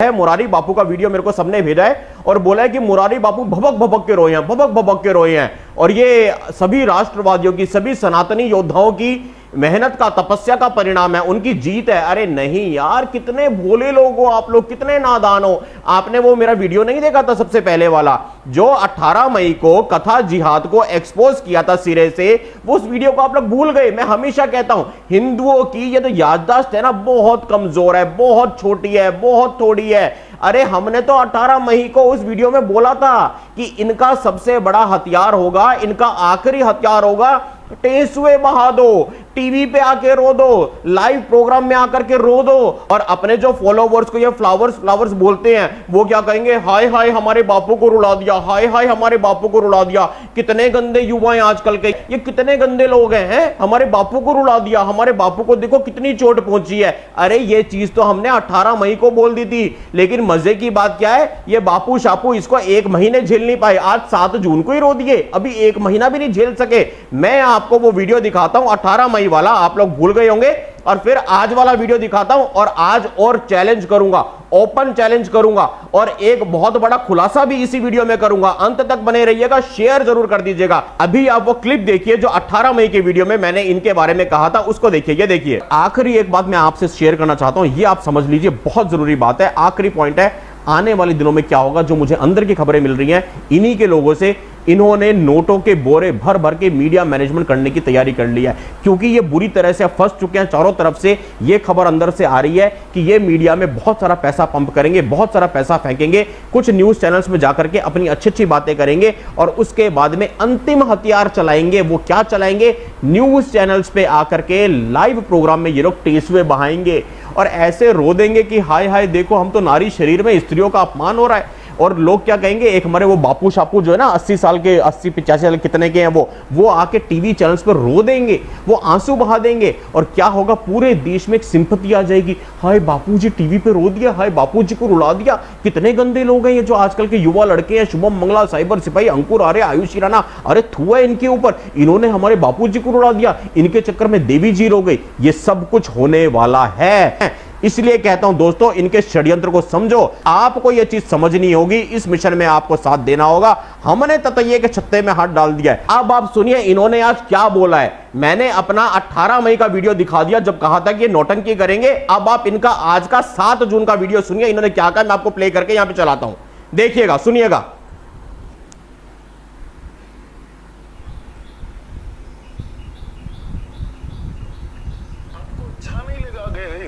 है। मुरारी बापू का वीडियो मेरे को सबने भेजा है और बोला है कि मुरारी बापू भबक भबक के रोए हैं, भबक भबक के रोए हैं, और ये सभी राष्ट्रवादियों की, सभी सनातनी योद्धाओं की मेहनत का, तपस्या का परिणाम है, उनकी जीत है। अरे नहीं यार, कितने भोले लोग हो आप लोग, कितने नादान हो। आपने वो मेरा वीडियो नहीं देखा था सबसे पहले वाला, जो 18 मई को कथा जिहाद को एक्सपोज किया था सिरे से, वो उस वीडियो को आप लोग भूल गए। मैं हमेशा कहता हूं, हिंदुओं की ये तो याददाश्त है ना, बहुत कमजोर है, बहुत छोटी है, बहुत थोड़ी है। अरे हमने तो 18 मई को उस वीडियो में बोला था कि इनका सबसे बड़ा हथियार होगा, इनका आखिरी हथियार होगा, टेसुए बहा दो, टीवी पे आके रो दो, लाइव प्रोग्राम में आकर के रो दो, और अपने जो फॉलोवर्स को ये फ्लावर्स फ्लावर्स बोलते हैं, वो क्या कहेंगे, हाय हाय हमारे बापू को रुला दिया, हाय हाय हमारे बापू को रुला दिया। कितने गंदे युवा हैं आजकल के, ये कितने गंदे लोग हैं, हमारे बापू को रुला दिया, हमारे बापू को देखो कितनी चोट पहुंची है। अरे ये चीज तो हमने 18 मई को बोल दी थी, लेकिन मजे की बात क्या है, ये बापू शापू इसको 1 महीने झेल नहीं पाए। आज 7 जून को ही रो दिए, अभी 1 महीना भी नहीं झेल सके। मैं आपको वो वीडियो दिखाता हूं 18 मई वाला, आप लोग भूल गए होंगे, और फिर आज वाला वीडियो दिखाता हूं, और आज और चैलेंज करूंगा, ओपन चैलेंज करूंगा, और एक बहुत बड़ा खुलासा भी इसी वीडियो में करूंगा। अंत तक बने रहिएगा, शेयर जरूर कर दीजिएगा। अभी आप वो क्लिप देखिए जो 18 मई के वीडियो में मैंने इनके बारे में कहा था, उसको देखिए। ये देखिए, आखिरी एक बात मैं आपसे शेयर करना चाहता हूं, ये आप समझ लीजिए, बहुत जरूरी बात है, आखिरी पॉइंट है। आने वाले दिनों में क्या होगा, जो मुझे अंदर की खबरें मिल रही हैं इन्हीं के लोगों से, इन्होंने नोटों के बोरे भर भर के मीडिया मैनेजमेंट करने की तैयारी कर ली है, क्योंकि ये बुरी तरह से फंस चुके हैं। चारों तरफ से ये खबर अंदर से आ रही है कि ये मीडिया में बहुत सारा पैसा पंप करेंगे, बहुत सारा पैसा फेंकेंगे, कुछ न्यूज चैनल्स में जाकर के अपनी अच्छी अच्छी बातें करेंगे, और उसके बाद में अंतिम हथियार चलाएंगे। वो क्या चलाएंगे, न्यूज चैनल्स पे आकर के लाइव प्रोग्राम में ये लोग टेसुए बहाएंगे और ऐसे रो देंगे कि हाय हाय देखो, हम तो नारी शरीर में स्त्रियों का अपमान हो रहा है। और लोग क्या कहेंगे, एक हमारे वो बापू शापू जो है ना 80 साल के, 80-85 साल कितने के हैं, वो आके टीवी चैनल्स पर रो देंगे, वो आंसू बहा देंगे, और क्या होगा, पूरे देश में एक सिंपैथी आ जाएगी। हाय बापूजी टीवी पे रो दिया, हाय बापूजी को रुला दिया। कितने गंदे लोग हैं ये जो आजकल के युवा लड़के हैं, शुभम मंगला, साइबर सिपाही, अंकुर आर्य, आयुषी राणा, अरे थुआ इनके ऊपर, इन्होंने हमारे बापूजी को रुला दिया, इनके चक्कर में देवी जी रो गई। ये सब कुछ होने वाला है, इसलिए कहता हूं दोस्तों, इनके षड्यंत्र को समझो। आपको यह चीज समझनी होगी, इस मिशन में आपको साथ देना होगा। हमने ततैये के छत्ते में हाथ डाल दिया है। अब आप सुनिए इन्होंने आज क्या बोला है। मैंने अपना 18 मई का वीडियो दिखा दिया जब कहा था कि ये नौटंकी करेंगे। अब आप इनका आज का 7 जून का वीडियो सुनिए, इन्होंने क्या कहा। मैं आपको प्ले करके यहां पर चलाता हूं, देखिएगा, सुनिएगा।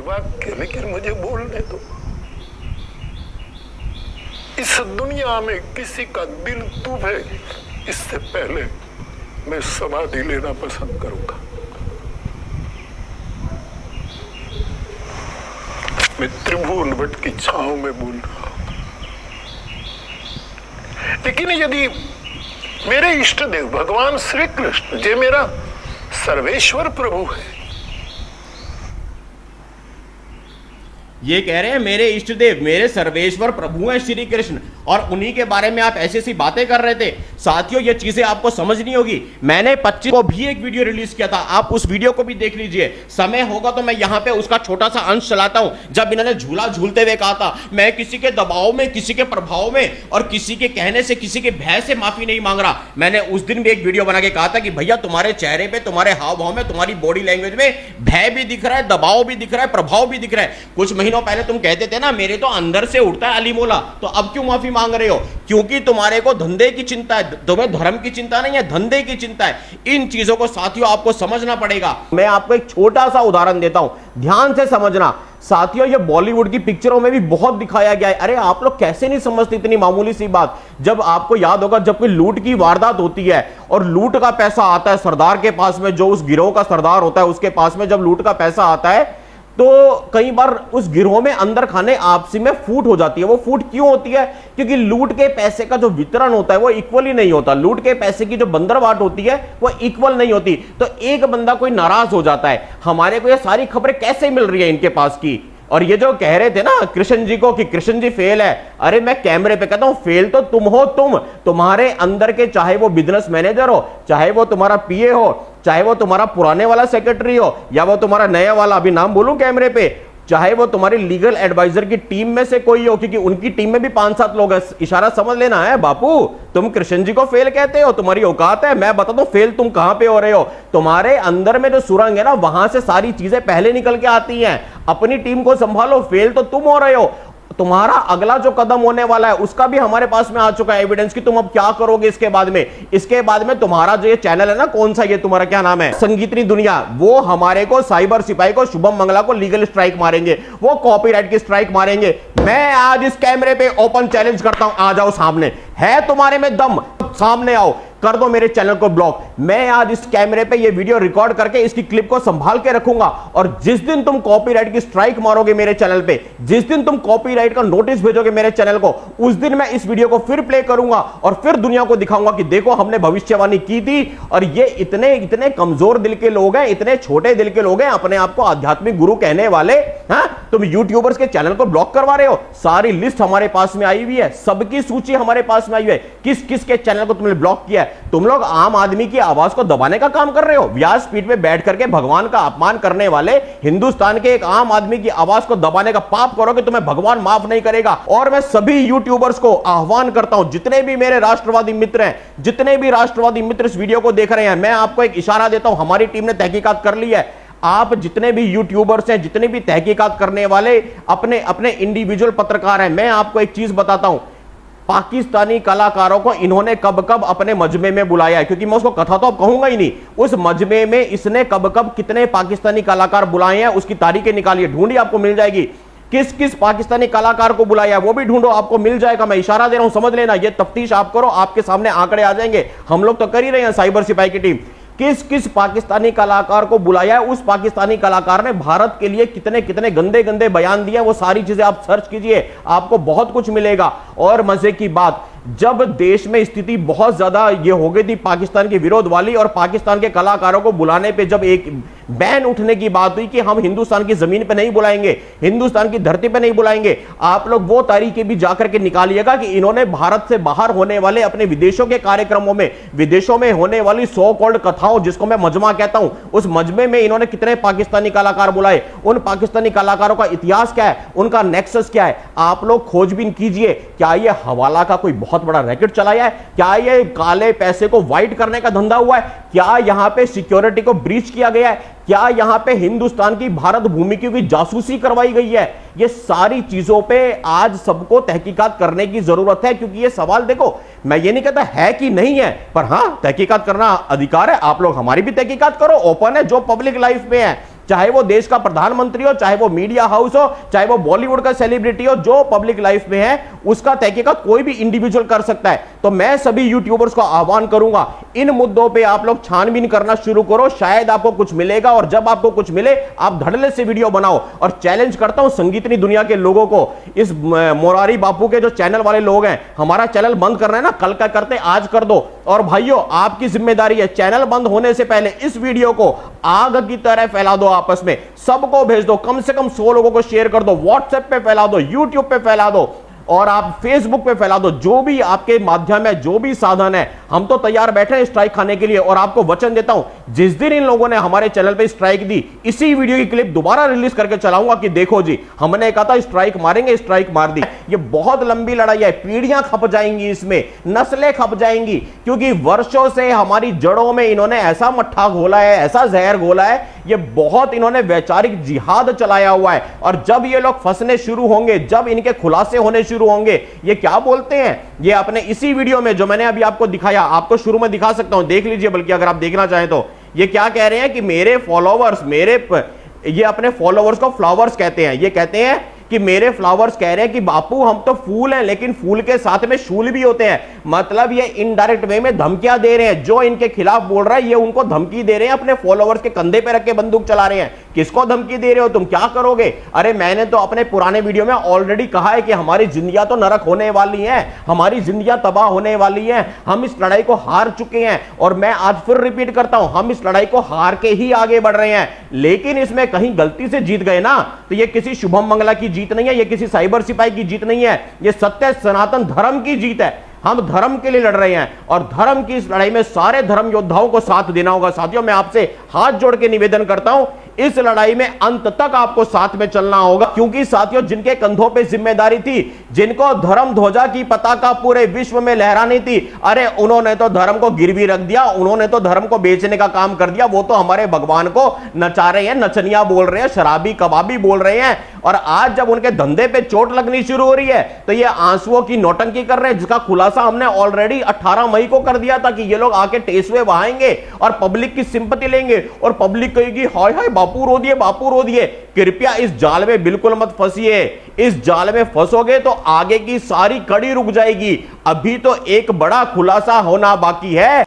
वाक्य, लेकिन मुझे बोलने दो। इस दुनिया में किसी का दिल दुभे इससे पहले मैं समाधि लेना पसंद करूंगा। मैं त्रिभुवन वट की छांव में बोल रहा हूं, लेकिन यदि मेरे इष्ट देव भगवान श्री कृष्ण, जो मेरा सर्वेश्वर प्रभु है, ये कह रहे हैं मेरे इष्ट देव, मेरे सर्वेश्वर प्रभु हैं श्री कृष्ण, और उन्हीं के बारे में आप ऐसी ऐसी बातें कर रहे थे। साथियों, ये चीजें आपको समझनी होगी। मैंने 25 को भी एक वीडियो रिलीज किया था, आप उस वीडियो को भी देख लीजिए। समय होगा तो मैं यहां पे उसका छोटा सा अंश चलाता हूं, जब इन्होंने झूला झूलते हुए कहा था, मैं किसी के दबाव में, किसी के प्रभाव में और किसी के कहने से, किसी के भय से माफी नहीं मांग रहा। मैंने उस दिन भी एक वीडियो बना के कहा था कि भैया तुम्हारे चेहरे पे, तुम्हारे हाव भाव में, तुम्हारी बॉडी लैंग्वेज में भय भी दिख रहा है, दबाव भी दिख रहा है, प्रभाव भी दिख रहा है। कुछ महीनों पहले तुम कहते थे ना, मेरे तो अंदर से उठता है अली मोला, तो अब क्यों माफी मांग रहे हो? क्योंकि तुम्हारे को धंधे की चिंता है, तुम्हें धर्म की चिंता नहीं है, धंधे की चिंता है। इन चीजों को साथियों आपको समझना पड़ेगा। मैं आपको एक छोटा सा उदाहरण देता हूं, ध्यान से समझना। साथियों, ये बॉलीवुड की पिक्चरों में भी बहुत दिखाया गया है। अरे आप लोग कैसे नहीं समझते इतनी मामूली सी बात। जब आपको याद होगा, जब कोई लूट की वारदात होती है और लूट का पैसा आता है सरदार के पास में, जो उस गिरोह का सरदार होता है उसके पास में, जब लूट का पैसा आता है तो कई बार उस गिरोह में अंदर खाने आपसी में फूट हो जाती है। वो फूट क्यों होती है? क्योंकि लूट के पैसे का जो वितरण होता है वो इक्वली नहीं होता। लूट के पैसे की जो बंदरवाट होती है वो इक्वल नहीं होती। तो एक बंदा कोई नाराज हो जाता है। हमारे को ये सारी खबरें कैसे मिल रही है इनके पास की? और ये जो कह रहे थे ना कृष्ण जी को कि कृष्ण जी फेल है, अरे मैं कैमरे पे कहता हूं फेल तो तुम हो। तुम्हारे अंदर के, चाहे वो बिजनेस मैनेजर हो, चाहे वो तुम्हारा पीए हो, चाहे वो तुम्हारा पुराने वाला सेक्रेटरी हो, या वो तुम्हारा नया वाला, अभी नाम बोलूं कैमरे पे, चाहे वो तुम्हारी लीगल एडवाइजर की टीम में से कोई हो, क्योंकि उनकी टीम में भी 5-7 लोग हैं। इशारा समझ लेना है बापू, तुम कृष्ण जी को फेल कहते हो, तुम्हारी औकात है। मैं बता दूं फेल तुम कहां पे हो रहे हो। तुम्हारे अंदर में जो सुरंग है ना, वहां से सारी चीजें पहले निकल के आती हैं। अपनी टीम को संभालो, फेल तो तुम हो रहे हो। तुम्हारा अगला जो कदम होने वाला है उसका भी हमारे पास में आ चुका है एविडेंस कि तुम अब क्या करोगे इसके बाद में। इसके बाद में तुम्हारा जो ये चैनल है ना, कौन सा ये तुम्हारा क्या नाम है, संगीतनी दुनिया, वो हमारे को साइबर सिपाही को शुभम मंगला को लीगल स्ट्राइक मारेंगे, वो कॉपीराइट की स्ट्राइक मारेंगे। मैं आज इस कैमरे पे ओपन चैलेंज करता हूं, आ जाओ सामने, है तुम्हारे में दम, सामने आओ, कर दो मेरे चैनल को ब्लॉक। मैं आज इस कैमरे पे ये वीडियो रिकॉर्ड करके इसकी क्लिप को संभाल के रखूंगा, और जिस दिन तुम कॉपीराइट की स्ट्राइक मारोगे मेरे चैनल पे, जिस दिन तुम कॉपीराइट का नोटिस भेजोगे मेरे चैनल को, उस दिन मैं इस वीडियो को फिर प्ले करूंगा और फिर दुनिया को दिखाऊंगा कि देखो हमने भविष्यवाणी की थी। और ये इतने इतने कमजोर दिल के लोग हैं, इतने छोटे दिल के लोग हैं, अपने आप को आध्यात्मिक गुरु कहने वाले, हाँ, तुम यूट्यूबर्स के चैनल को ब्लॉक करवा रहे हो। सारी लिस्ट हमारे पास में आई हुई है, सबकी सूची हमारे पास में आई हुई है, किस किस के चैनल को तुमने ब्लॉक किया है। तुम लोग आम आदमी की आवाज को दबाने का काम कर रहे हो। व्यासपीठ पे बैठ करके भगवान का अपमान करने वाले हिंदुस्तान के एक आम आदमी की आवाज को दबाने का पाप करोगे, तुम्हें भगवान माफ नहीं करेगा। और मैं सभी यूट्यूबर्स को आह्वान करता हूं, जितने भी मेरे राष्ट्रवादी मित्र हैं, जितने भी राष्ट्रवादी मित्र इस वीडियो को देख रहे हैं, मैं आपको एक इशारा देता हूं, हमारी टीम ने तहकीकात कर ली है। आप जितने भी यूट्यूबर्स हैं, जितने भी तहकीकात करने वाले अपने अपने इंडिविजुअल पत्रकार हैं, मैं आपको एक चीज बताता हूं, पाकिस्तानी कलाकारों को इन्होंने कब कब अपने मजमे में बुलाया है, क्योंकि मैं उसको कथा तो अब कहूंगा ही नहीं। उस मजमे में इसने कब कब कितने पाकिस्तानी कलाकार बुलाए हैं उसकी तारीखें निकालिए, ढूंढिए, आपको मिल जाएगी। किस किस पाकिस्तानी कलाकार को बुलाया वो भी ढूंढो, आपको मिल जाएगा। मैं इशारा दे रहा हूं, समझ लेना, ये तफ्तीश आप करो, आपके सामने आंकड़े आ जाएंगे। हम लोग तो कर ही रहे हैं, साइबर सिपाही की टीम। किस किस पाकिस्तानी कलाकार को बुलाया है, उस पाकिस्तानी कलाकार ने भारत के लिए कितने कितने गंदे गंदे बयान दिए, वो सारी चीजें आप सर्च कीजिए, आपको बहुत कुछ मिलेगा। और मजे की बात, जब देश में स्थिति बहुत ज्यादा ये हो गई थी पाकिस्तान के विरोध वाली, और पाकिस्तान के कलाकारों को बुलाने पे जब एक बैन उठने की बात हुई कि हम हिंदुस्तान की जमीन पे नहीं बुलाएंगे, हिंदुस्तान की धरती पे नहीं बुलाएंगे, आप लोग वो तारीखें भी जाकर के निकालिएगा कि इन्होंने भारत से बाहर होने वाले अपने विदेशों के कार्यक्रमों में, विदेशों में होने वाली सो कॉल्ड कथाओं, जिसको मैं मजमा कहता हूं, उस मजमे में इन्होंने कितने पाकिस्तानी कलाकार बुलाए, उन पाकिस्तानी कलाकारों का इतिहास क्या है, उनका नेक्सस क्या है, आप लोग खोजबीन कीजिए। क्या ये हवाला का कोई बहुत बड़ा रैकेट चलाया है? क्या ये काले पैसे को व्हाइट करने का धंधा हुआ है? क्या यहां पे सिक्योरिटी को ब्रीच किया गया है? क्या यहां पे हिंदुस्तान की भारत भूमि की जासूसी करवाई गई है? ये सारी चीजों पे आज सबको तहकीकात करने की जरूरत है, क्योंकि ये सवाल, देखो मैं ये नहीं कहता है कि नहीं है, पर हां तहकीकात करना अधिकार है। आप लोग हमारी भी तहकीकात करो, ओपन है, जो पब्लिक लाइफ में है, चाहे वो देश का प्रधानमंत्री हो, चाहे वो मीडिया हाउस हो, चाहे वो बॉलीवुड का सेलिब्रिटी हो, जो पब्लिक लाइफ में है उसका तहकीकात कोई भी इंडिविजुअल कर सकता है। तो मैं सभी यूट्यूबर्स को आह्वान करूंगा, इन मुद्दों पे आप लोग छानबीन करना शुरू करो, शायद आपको कुछ मिलेगा। और जब आपको कुछ मिले आप धड़ल्ले से वीडियो बनाओ। और चैलेंज करता हूं संगीतनी दुनिया के लोगों को, इस मोरारी बापू के जो चैनल वाले लोग हैं, हमारा चैनल बंद करना है ना, कल का करते आज कर दो। और भाइयों आपकी जिम्मेदारी है, चैनल बंद होने से पहले इस वीडियो को आग की तरह फैला दो, आपस में सबको भेज दो, कम से कम 100 लोगों को शेयर कर दो, व्हाट्सएप पे फैला दो, यूट्यूब पे फैला दो, और आप फेसबुक पे फैला दो। जो भी आपके माध्यम है, जो भी साधन है, हम तो तैयार बैठे हैं स्ट्राइक खाने के लिए। और आपको वचन देता हूं, जिस दिन इन लोगों ने हमारे चैनल पे स्ट्राइक दी, इसी वीडियो की क्लिप दोबारा रिलीज करके चलाऊंगा कि देखो जी हमने कहा था स्ट्राइक मारेंगे, स्ट्राइक मार दी। ये बहुत लंबी लड़ाई है, पीढ़ियां खप जाएंगी इसमें, नस्लें खप जाएंगी, क्योंकि वर्षों से हमारी जड़ों में इन्होंने ऐसा मट्ठा घोला है, ऐसा जहर घोला है, ये बहुत इन्होंने वैचारिक जिहाद चलाया हुआ है। और जब ये लोग फंसने शुरू होंगे, जब इनके खुलासे होने शुरू होंगे, ये क्या बोलते हैं, ये अपने इसी वीडियो में जो मैंने अभी आपको दिखाया, आपको शुरू में दिखा सकता हूं, देख लीजिए, बल्कि अगर आप देखना चाहें तो, ये क्या कह रहे हैं कि मेरे फॉलोवर्स, ये अपने फॉलोवर्स को फ्लावर्स कहते हैं। ये कहते हैं कि मेरे फ्लावर्स कह रहे हैं कि बापू हम तो फूल हैं, लेकिन फूल के साथ में शूल भी होते हैं। मतलब ये इनडायरेक्ट वे में धमकियां दे रहे हैं, जो इनके खिलाफ बोल रहा है ये उनको धमकी दे रहे हैं, अपने फॉलोवर्स के कंधे पे रख के बंदूक चला रहे हैं। किसको धमकी दे रहे हो, तुम क्या करोगे? अरे मैंने तो अपने पुराने वीडियो में ऑलरेडी कहा है कि हमारी जिंदगियां तो नरक होने वाली हैं, हमारी जिंदगियां तबाह होने वाली हैं, हम इस लड़ाई को हार चुके हैं। और मैं आज फिर रिपीट करता हूं, हम इस लड़ाई को हार के ही आगे बढ़ रहे हैं। लेकिन इसमें कहीं गलती से जीत गए ना, तो ये किसी शुभम मंगला की जीत नहीं है, ये किसी साइबर सिपाही की जीत नहीं है, ये सत्य सनातन धर्म की जीत है। हम धर्म के लिए लड़ रहे हैं, और धर्म की इस लड़ाई में सारे धर्म योद्धाओं को साथ देना होगा। साथियों, मैं आपसे हाथ जोड़ के निवेदन करता हूं, इस लड़ाई में अंत तक आपको साथ में चलना होगा, क्योंकि साथियों जिनके कंधों पे जिम्मेदारी थी, जिनको धर्म ध्वजा की पताका पूरे विश्व में लहरानी थी, अरे उन्होंने तो धर्म को गिरवी रख दिया, उन्होंने तो धर्म को बेचने का काम कर दिया। वो तो हमारे भगवान को नचा रहे हैं, नचनिया बोल रहे हैं, शराबी कबाबी बोल रहे हैं। और आज जब उनके धंधे पे चोट लगनी शुरू हो रही है तो ये आंसुओं की नौटंकी कर रहे हैं, जिसका खुलासा हमने ऑलरेडी 18 मई को कर दिया था कि ये लोग आके टेसवे बहाएंगे और पब्लिक की सिंपैथी लेंगे और पब्लिक कहेगी हाय हाय बापू रो दिए, बापू रो दिए। कृपया इस जाल में बिल्कुल मत फंसिए। इस जाल में फंसोगे तो आगे की सारी कड़ी रुक जाएगी। अभी तो एक बड़ा खुलासा होना बाकी है।